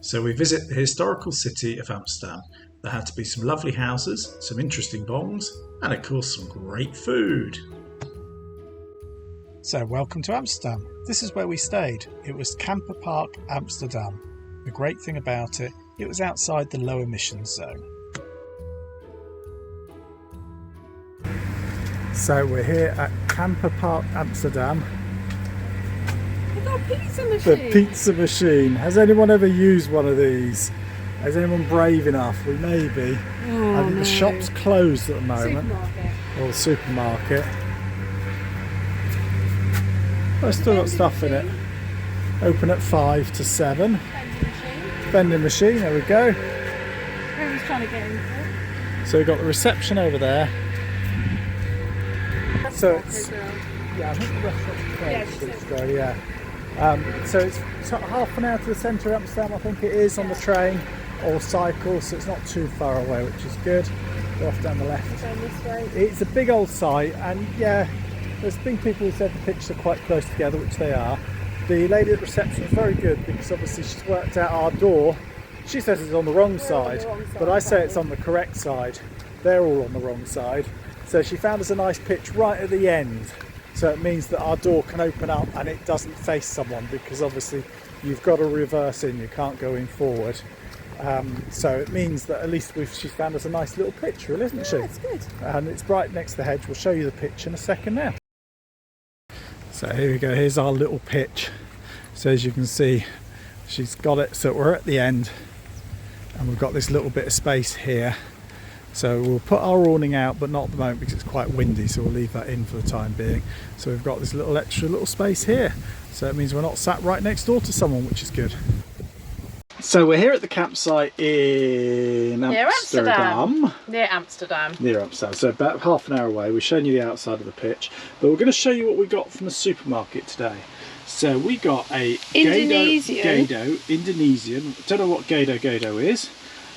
So we visit the historical city of Amsterdam. There had to be some lovely houses, some interesting bongs, and of course some great food. So welcome to Amsterdam. This is where we stayed. It was Camper Park Amsterdam. The great thing about it, it was outside the low emissions zone. So we're here at Camper Park Amsterdam. We've got a pizza machine. The pizza machine. Has anyone ever used one of these? Is anyone brave enough? We may be. I think the shop's closed at the moment. Supermarket. Or the supermarket. But it's still got stuff in it. Open at 5 to 7. Vending machine, there we go. Who's trying to get into it? So we've got the reception over there. So it's, yeah, I think the restaurant's closed still, yeah. So it's sort of half an hour to the centre of Amsterdam, I think it is, on the train or cycle, so it's not too far away, which is good. Go off down the left. Down this way. It's a big old site, and yeah, there's been people who said the pictures are quite close together, which they are. The lady at reception is very good because obviously she's worked out our door. She says it's on the wrong side, but I say it's on the correct side. They're all on the wrong side. So she found us a nice pitch right at the end. So it means that our door can open up and it doesn't face someone, because obviously you've got to reverse in, you can't go in forward. So it means that at least she's found us a nice little pitch, really, isn't she? Yeah, it's good. And it's right next to the hedge. We'll show you the pitch in a second now. So here we go, here's our little pitch. So as you can see, she's got it, so we're at the end and we've got this little bit of space here. So we'll put our awning out, but not at the moment because it's quite windy, so we'll leave that in for the time being. So we've got this little extra little space here. So it means we're not sat right next door to someone, which is good. So we're here at the campsite in Amsterdam. Near Amsterdam. Near Amsterdam, so about half an hour away. We've shown you the outside of the pitch, but we're going to show you what we got from the supermarket today. So we got a Indonesian, don't know what Gado is,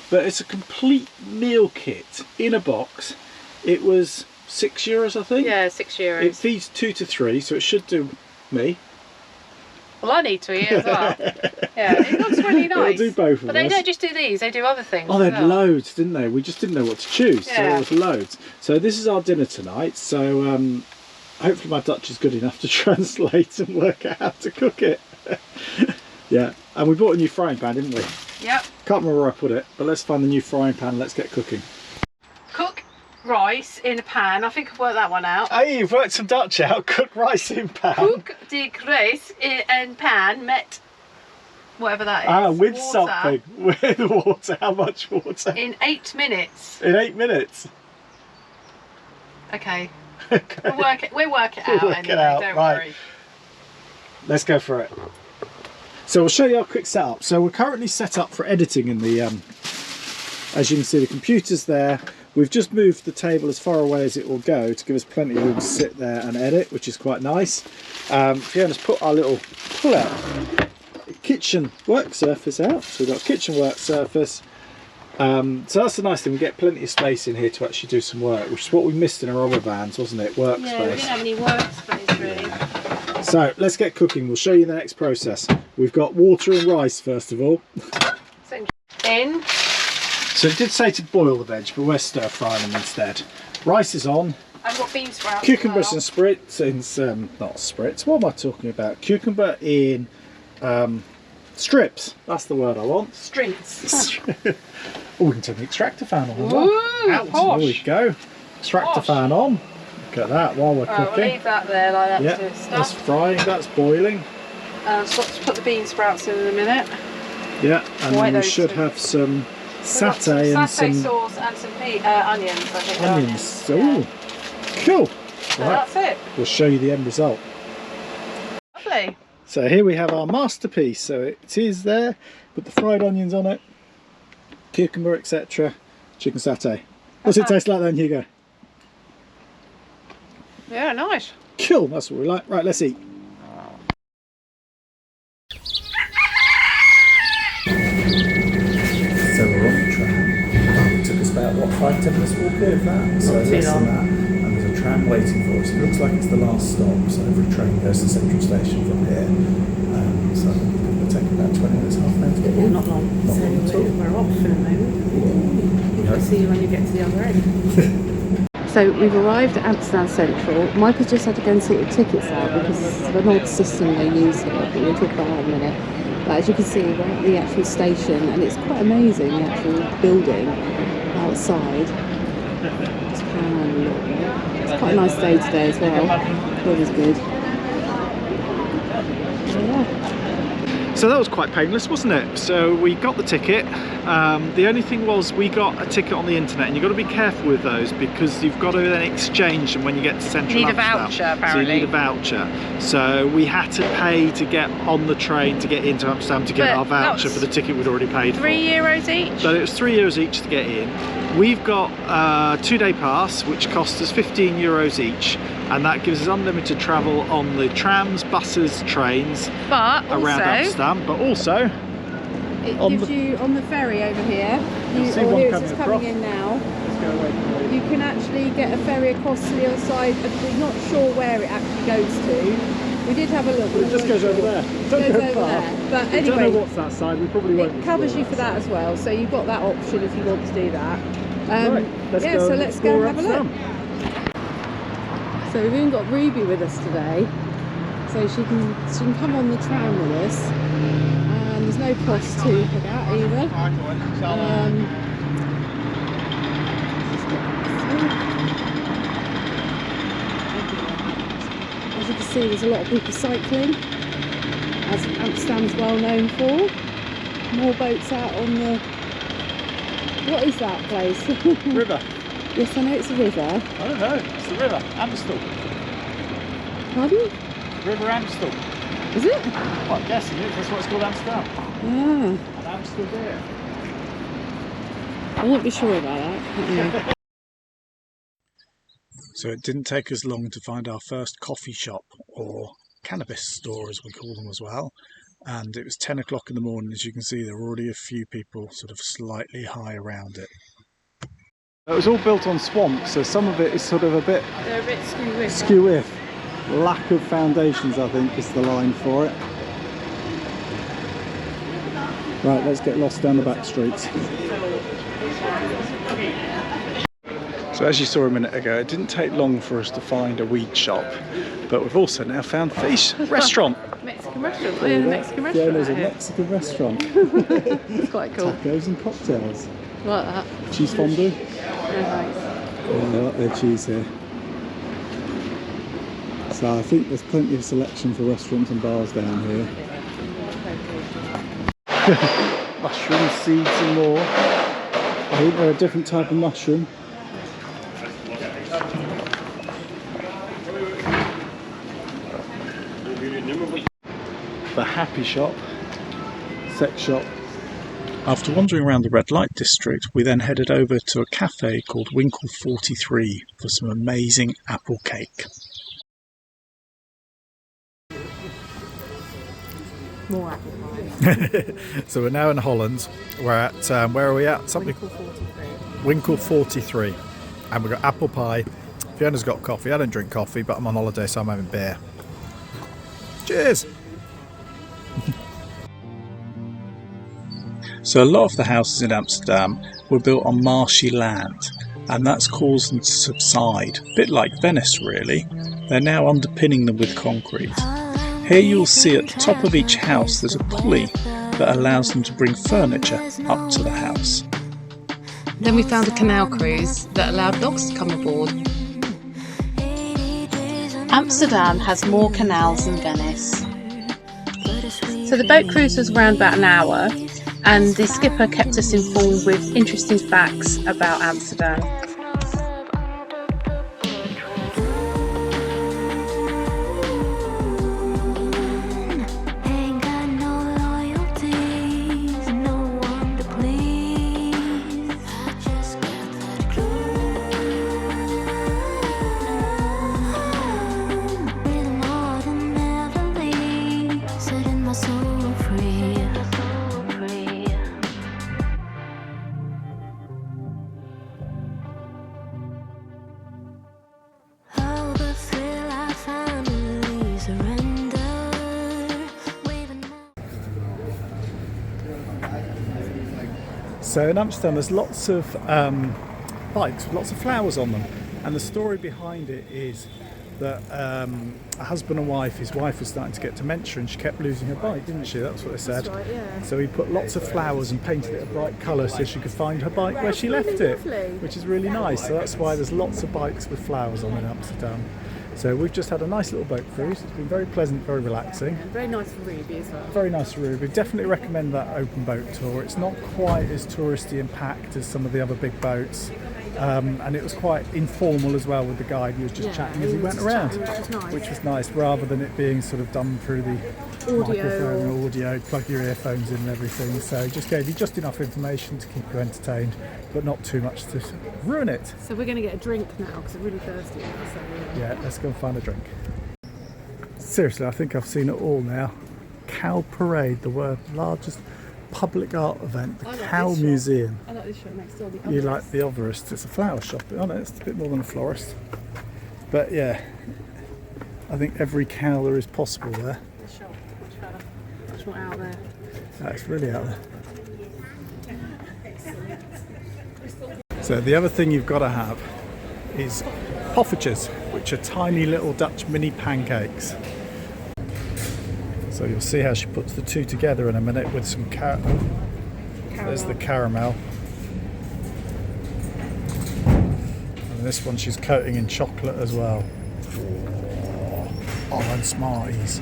but it's a complete meal kit in a box. It was €6, I think. Yeah, €6. It feeds 2 to 3, so it should do me. Well, I need to eat as well. Yeah, it looks really nice. It'll do both of us. But they don't just do these, they do other things. Oh, they had as well. loads, didn't they? We just didn't know what to choose, so there was loads. So this is our dinner tonight, so hopefully my Dutch is good enough to translate and work out how to cook it. Yeah, and we bought a new frying pan, didn't we? Yep. Can't remember where I put it, but let's find the new frying pan, let's get cooking. Cook rice in a pan. I think I've worked that one out. Hey, you've worked some Dutch out. Cook rice in pan. Cook the rice in pan met whatever that is. Ah, with water, something. With water. How much water? in 8 minutes. In 8 minutes. Okay. Okay. We'll work it out We'll work anyway. it out, Don't right. worry. Let's go for it. So we'll show you our quick setup. So we're currently set up for editing in the, as you can see, the computer's there. We've just moved the table as far away as it will go to give us plenty of room to sit there and edit, which is quite nice. Fiona's put our little pull-out kitchen work surface out. So we've got a kitchen work surface. So that's the nice thing, we get plenty of space in here to actually do some work, which is what we missed in our other vans, wasn't it? Workspace. Yeah, we didn't have any workspace really. So let's get cooking. We'll show you the next process. We've got water and rice first of all. In. So it did say to boil the veg, but we're stir frying them instead. Rice is on. I've got bean sprouts. Cucumbers as and spritz in, not spritz, what am I talking about? Cucumber in strips. That's the word I want. Streets. Oh, we can turn the extractor fan on as well. Ooh, Out. posh. There we go. Extractor fan on. Look at that while we're Right, cooking. we'll leave that there like that Yeah, to stuff. that's frying, that's boiling. So let's put the bean sprouts in a minute. Yeah, and White then we those should two. have some We've got satay and satay some sauce and some onions. I think they're onions. Yeah. Ooh, cool. So Right, that's it. we'll show you the end result. Lovely. So here we have our masterpiece. So it is there, put the fried onions on it, cucumber, etc. Chicken satay. What's it taste like then, Hugo? Yeah, nice. Cool, that's what we like. Right, let's eat. So we're on the tram. It took us about, what, 5-10 minutes walk here of that? So less than that. And there's a tram waiting for us. It looks like it's the last stop, so every train goes to Central Station from here. So I think it's going to take about 20 minutes, half an hour to get here. Not long. Not long at all. We're off in a moment. I'll see you when you get to the other end. So we've arrived at Amsterdam Central. Michael's just had to go and sort the tickets out because of an odd system they use here, but we'll talk about that in a minute. But as you can see, we're at the actual station, and it's quite amazing, the actual building outside. Just pan around a little bit. It's quite a nice day today as well. Weather's good. So yeah. So that was quite painless, wasn't it? So we got the ticket. The only thing was we got a ticket on the internet, and you've got to be careful with those because you've got to then exchange them when you get to Central You need Amsterdam. a voucher, apparently. So you need a voucher. So we had to pay to get on the train to get into Amsterdam to get But our voucher that's for the ticket we'd already paid for. €3 each? So it was €3 each to get in. We've got a 2-day pass which cost us €15 each, and that gives us unlimited travel on the trams, buses, trains But around also, Amsterdam, but also it on gives you on the ferry over here. You, see or one here coming it's across. coming in now. let's go away from You can actually get a ferry across to the other side. We're not sure where it actually goes to. We did have a look. It just goes over there. It goes over there. But We don't know anyway, what's that side. We probably won't. it covers you for that as well. So you've got that option if you want to do that. Right, let's go. So let's go and have a Amsterdam. look. So we've even got Ruby with us today, so she can come on the tram with us, and there's no cost to for that either. As you can see, there's a lot of people cycling, as Amsterdam's well known for. More boats out on the... What is that place? River. Yes, I know it's a river. I don't know. It's the river. Amstel. Pardon? River Amstel. Is it? Well, I'm guessing it. That's what it's called, Amsterdam. Ah, And Amstel beer. I won't be sure about that. But anyway. So it didn't take us long to find our first coffee shop, or cannabis store as we call them as well. And it was 10 o'clock in the morning. As you can see, there were already a few people sort of slightly high around it. It was all built on swamp, so some of it is sort of a bit They're a bit skew-with. skew-with. Lack of foundations, I think, is the line for it. Right, let's get lost down the back streets. So as you saw a minute ago, it didn't take long for us to find a weed shop, but we've also now found a fish restaurant. Mexican restaurant. Oh, yeah, the Mexican Yeah, restaurant. there's a out here. Mexican restaurant. It's quite cool. Tacos and cocktails. Like that. Cheese fondue. Yeah, nice. Yeah, they like their cheese here. So I think there's plenty of selection for restaurants and bars down here. Mushroom seeds and more. I think they're a different type of mushroom. The Happy Shop, sex shop. After wandering around the red light district, we then headed over to a cafe called Winkle 43 for some amazing apple cake. More apple pie. So we're now in Holland. We're at, where are we at? Something Winkle 43. And we've got apple pie. Fiona's got coffee. I don't drink coffee, but I'm on holiday, so I'm having beer. Cheers! So a lot of the houses in Amsterdam were built on marshy land, and that's caused them to subside, a bit like Venice really. They're now underpinning them with concrete. Here you'll see at the top of each house there's a pulley that allows them to bring furniture up to the house. Then we found a canal cruise that allowed dogs to come aboard. Amsterdam has more canals than Venice. So the boat cruise was around about an hour, and the skipper kept us informed with interesting facts about Amsterdam. So in Amsterdam there's lots of bikes with lots of flowers on them, and the story behind it is that a husband and wife, his wife was starting to get dementia and she kept losing her bike, didn't she? That's what they said. That's right, yeah. So he put lots of flowers and painted it a bright colour so she could find her bike where she left it, which is really nice. So that's why there's lots of bikes with flowers on in Amsterdam. So we've just had a nice little boat cruise. It's been very pleasant, very relaxing. And very nice for Ruby as well. Very nice for Ruby. Definitely recommend that open boat tour. It's not quite as touristy and packed as some of the other big boats. And it was quite informal as well with the guide. He was just chatting as he went around, which was nice, rather than it being sort of done through the microphone and audio, plug your earphones in and everything. So he just gave you just enough information to keep you entertained, but not too much to ruin it. So we're going to get a drink now because we're really thirsty now. So yeah, let's go and find a drink. Seriously, I think I've seen it all now. Cow Parade, the world's largest public art event, the Cow Museum. I like this shop next door. You like the Overest? It's a flower shop. I know it's a bit more than a florist, but yeah, I think every cow there is possible there. The shop, much better, much more out there. That's really out there. So the other thing you've got to have is poffertjes, which are tiny little Dutch mini pancakes. So you'll see how she puts the two together in a minute with some there's the caramel. And this one she's coating in chocolate as well. Oh, and Smarties.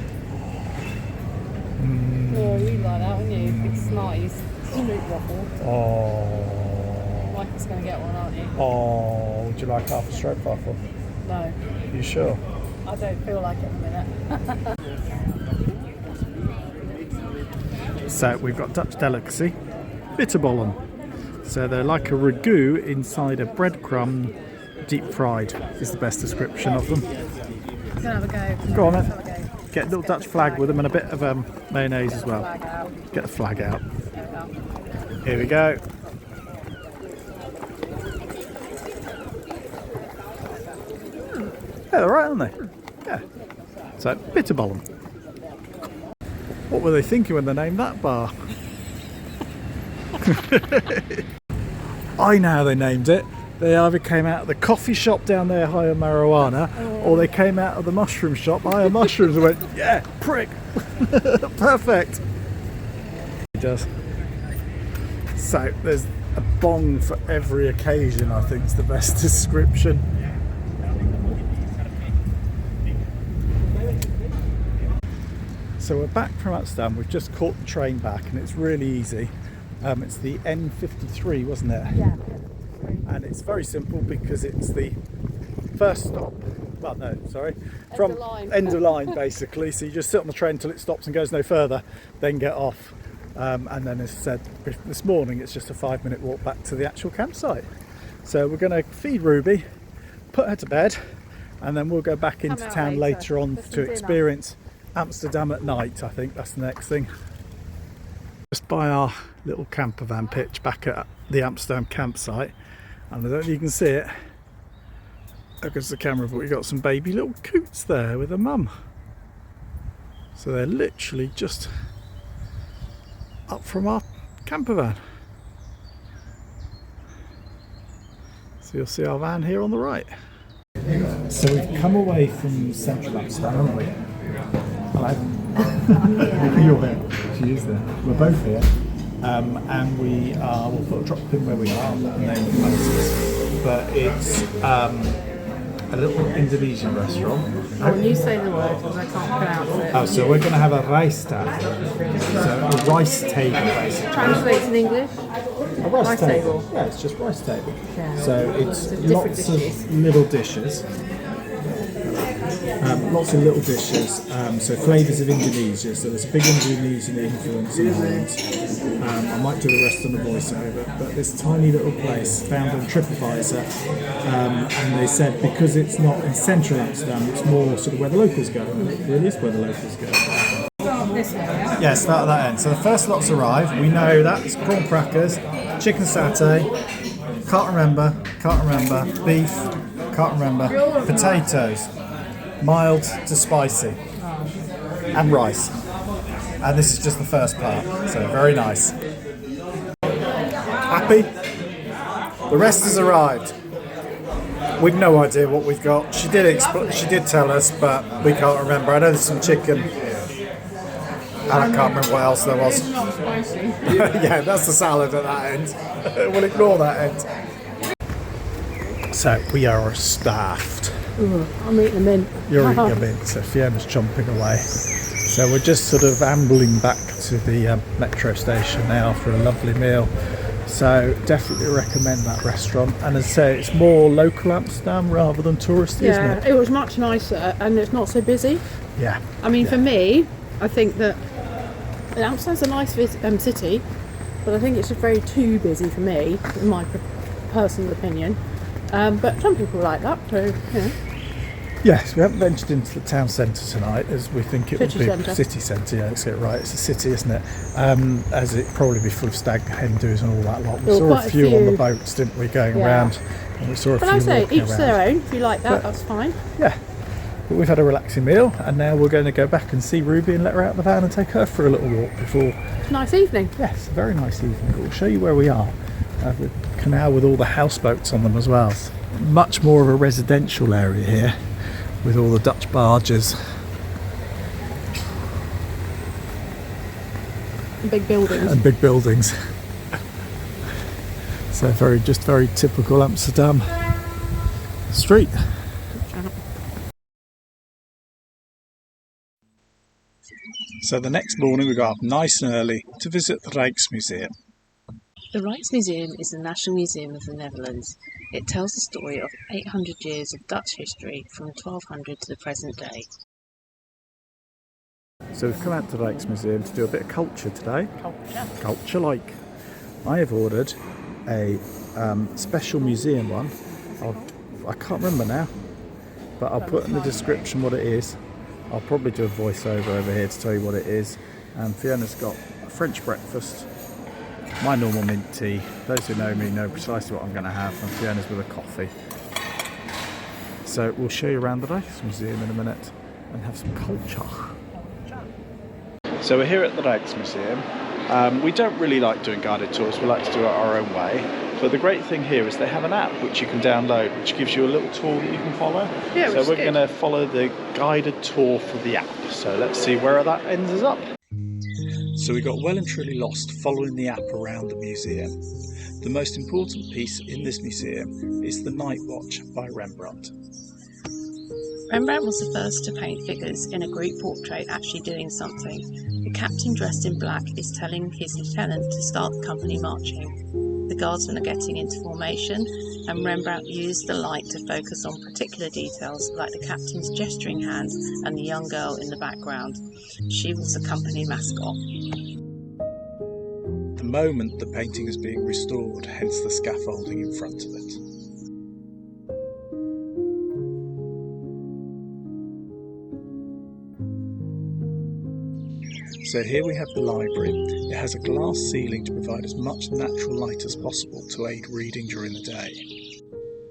Oh, you like that, wouldn't you? Big Smarties. Street waffle. Oh. Michael's going to get one, aren't you? Oh, would you like half a straight waffle? No. You sure? I don't feel like it in a minute. So we've got Dutch delicacy, bitterballen. So they're like a ragu inside a breadcrumb, deep fried is the best description of them. I'm gonna have a go. Go on then. Get a little Dutch flag with them and a bit of mayonnaise as well. Get the flag out. Here we go. Yeah, they're right, aren't they? Yeah. So bitterballen. What were they thinking when they named that bar? I know how they named it. They either came out of the coffee shop down there, higher marijuana, or they came out of the mushroom shop, higher mushrooms, and went, yeah, prick, perfect. It does. So there's a bong for every occasion, I think is the best description. So we're back from Amsterdam. We've just caught the train back and it's really easy. It's the N53, wasn't it? Yeah. And it's very simple because it's the first stop. Well, no, sorry. From end of line, basically. So you just sit on the train until it stops and goes no further, then get off. And then, as I said this morning, it's just a 5-minute walk back to the actual campsite. So we're going to feed Ruby, put her to bed, and then we'll go back into town later on to experience Amsterdam at night. I think that's the next thing. Just by our little camper van pitch back at the Amsterdam campsite, and I don't know if you can see it, look at the camera, but we've got some baby little coots there with a mum. So they're literally just up from our camper van. So you'll see our van here on the right. So we've come away from central Amsterdam, haven't we? Hello. You're here. She is there. We're both here. And we'll put a drop pin where we are, and name the places. But it's a little Indonesian restaurant. When you say the word, because I can't pronounce it. Oh, so we're going to have a rice table. So a rice table, basically. Translates in English? A rice table. Yeah, it's just rice table. Yeah. So it's lots of little dishes. Lots of little dishes, so flavours of Indonesia, so there's a big Indonesian influence in Holland. I might do the rest on the voiceover, but this tiny little place found on TripAdvisor, and they said because it's not in central Amsterdam, it's more sort of where the locals go, and it really is where the locals go. This way, yeah? Yeah, start at that end. So the first lots arrive, we know that's prawn crackers, chicken satay, can't remember, beef, can't remember, potatoes. Mild to spicy, and rice, and this is just the first part, so very nice. happy? The rest has arrived. We've no idea what we've got. She did tell us, but we can't remember. I know there's some chicken, and I can't remember what else there was. It's not spicy. Yeah, that's the salad at that end. We'll ignore that end. So we are staffed. Ooh, I'm eating a mint. You're eating a mint, so Fiona's chomping away. So we're just sort of ambling back to the metro station now after a lovely meal. So definitely recommend that restaurant. And as I say, it's more local Amsterdam rather than touristy, isn't it? Yeah, it was much nicer and it's not so busy. Yeah. I mean, for me, I think that Amsterdam's a nice city, but I think it's just very too busy for me, in my personal opinion. But some people like that, so, you know. Yes, we haven't ventured into the town centre tonight, as we think it City would be centre. city centre. Yeah, let's get it right. It's a city, isn't it? As it probably be full of stag hen doos and all that lot. We saw a few on the boats, didn't we, going around? And we saw a But few I say, walking each around. their own. If you like that, that's fine. Yeah, but we've had a relaxing meal, and now we're going to go back and see Ruby and let her out of the van and take her for a little walk before. Nice evening. Yes, a very nice evening. We'll show you where we are. The canal with all the houseboats on them as well. It's much more of a residential area here, with all the Dutch barges. Big buildings. And big buildings. So very typical Amsterdam street. So the next morning we got up nice and early to visit the Rijksmuseum. The Rijksmuseum is the National Museum of the Netherlands. It tells the story of 800 years of Dutch history from 1200 to the present day. So we've come out to the Rijksmuseum to do a bit of culture today. Culture like. I have ordered a special museum one. I can't remember now, but I'll put in the description what it is. I'll probably do a voiceover over here to tell you what it is. And Fiona's got a French breakfast, my normal mint tea. Those who know me know precisely what I'm going to have, and Fiona's with a coffee. So we'll show you around the Rijksmuseum in a minute and have some culture. So we're here at the Rijksmuseum. We don't really like doing guided tours, we like to do it our own way. But the great thing here is they have an app which you can download, which gives you a little tour that you can follow. Yeah, so we're going to follow the guided tour for the app. So let's see where that ends us up. So we got well and truly lost following the app around the museum. The most important piece in this museum is the Night Watch by Rembrandt. Rembrandt was the first to paint figures in a group portrait actually doing something. The captain dressed in black is telling his lieutenant to start the company marching. The guardsmen are getting into formation, and Rembrandt used the light to focus on particular details like the captain's gesturing hands and the young girl in the background. She was the company mascot. At the moment the painting is being restored, hence the scaffolding in front of it. So here we have the library. It has a glass ceiling to provide as much natural light as possible to aid reading during the day.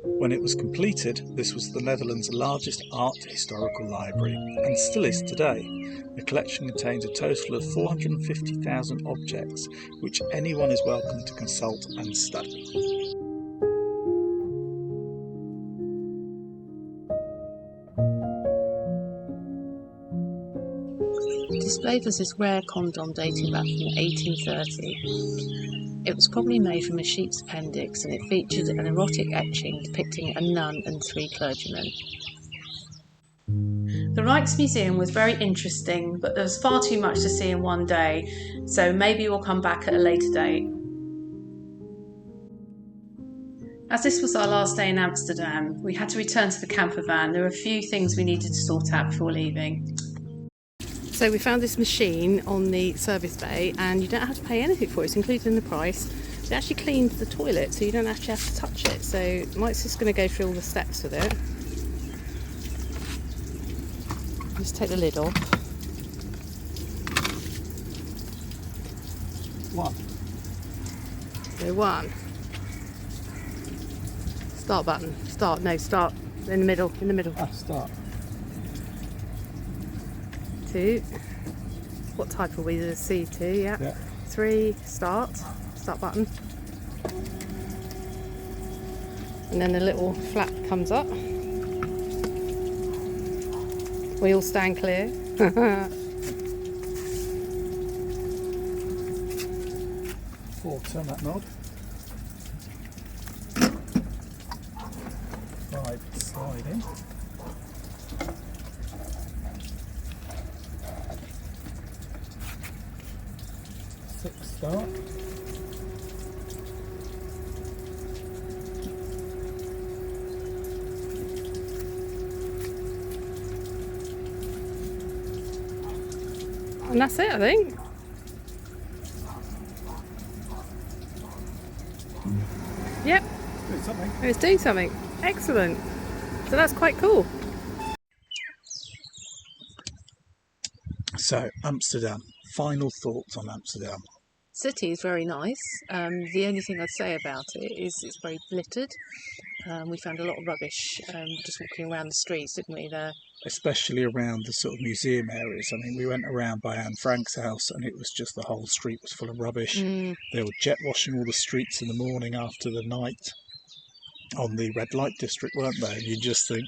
When it was completed, this was the Netherlands' largest art historical library, and still is today. The collection contains a total of 450,000 objects, which anyone is welcome to consult and study. Displayed was this rare condom dating back from 1830. It was probably made from a sheep's appendix, and it featured an erotic etching depicting a nun and 3 clergymen. The Rijksmuseum was very interesting, but there was far too much to see in one day, so maybe we'll come back at a later date. As this was our last day in Amsterdam, we had to return to the camper van. There were a few things we needed to sort out before leaving. So we found this machine on the service bay, and you don't have to pay anything for it. It's included in the price. It actually cleans the toilet, so you don't actually have to touch it. So Mike's just going to go through all the steps with it. Just take the lid off. One. So 1. Start button. Start in the middle. Start. 2. What type are we? The C2, yeah. 3, start button. And then the little flap comes up. We all stand clear. Turn that knob. 5 slide in. 6 start. And that's it, I think. Yep, Doing something. it's doing something. Excellent. So that's quite cool. So, Amsterdam. Final thoughts on Amsterdam. City is very nice. The only thing I'd say about it is it's very littered. We found a lot of rubbish just walking around the streets, didn't we, there? Especially around the sort of museum areas. I mean, we went around by Anne Frank's house and it was just the whole street was full of rubbish. They were jet washing all the streets in the morning after the night on the red light district, weren't they? You just think,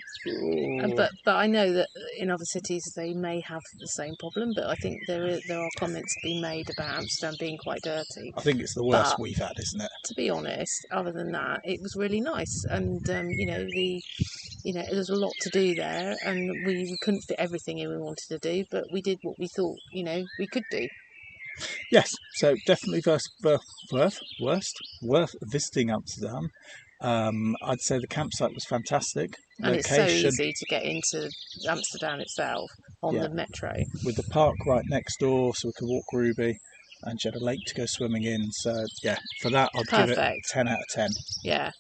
But I know that in other cities they may have the same problem, but I think there are comments being made about Amsterdam being quite dirty. I think it's the worst But we've had, isn't it? to be honest, other than that, it was really nice, and there's a lot to do there, and we couldn't fit everything in we wanted to do, but we did what we thought we could do. Yes, so definitely worth visiting Amsterdam. I'd say the campsite was fantastic. And Location, it's so easy to get into Amsterdam itself on the metro. with the park right next door, so we could walk Ruby, and she had a lake to go swimming in. So yeah, for that I'd give it 10 out of 10. Yeah.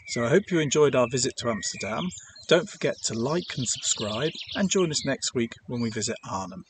So I hope you enjoyed our visit to Amsterdam. Don't forget to like and subscribe, and join us next week when we visit Arnhem.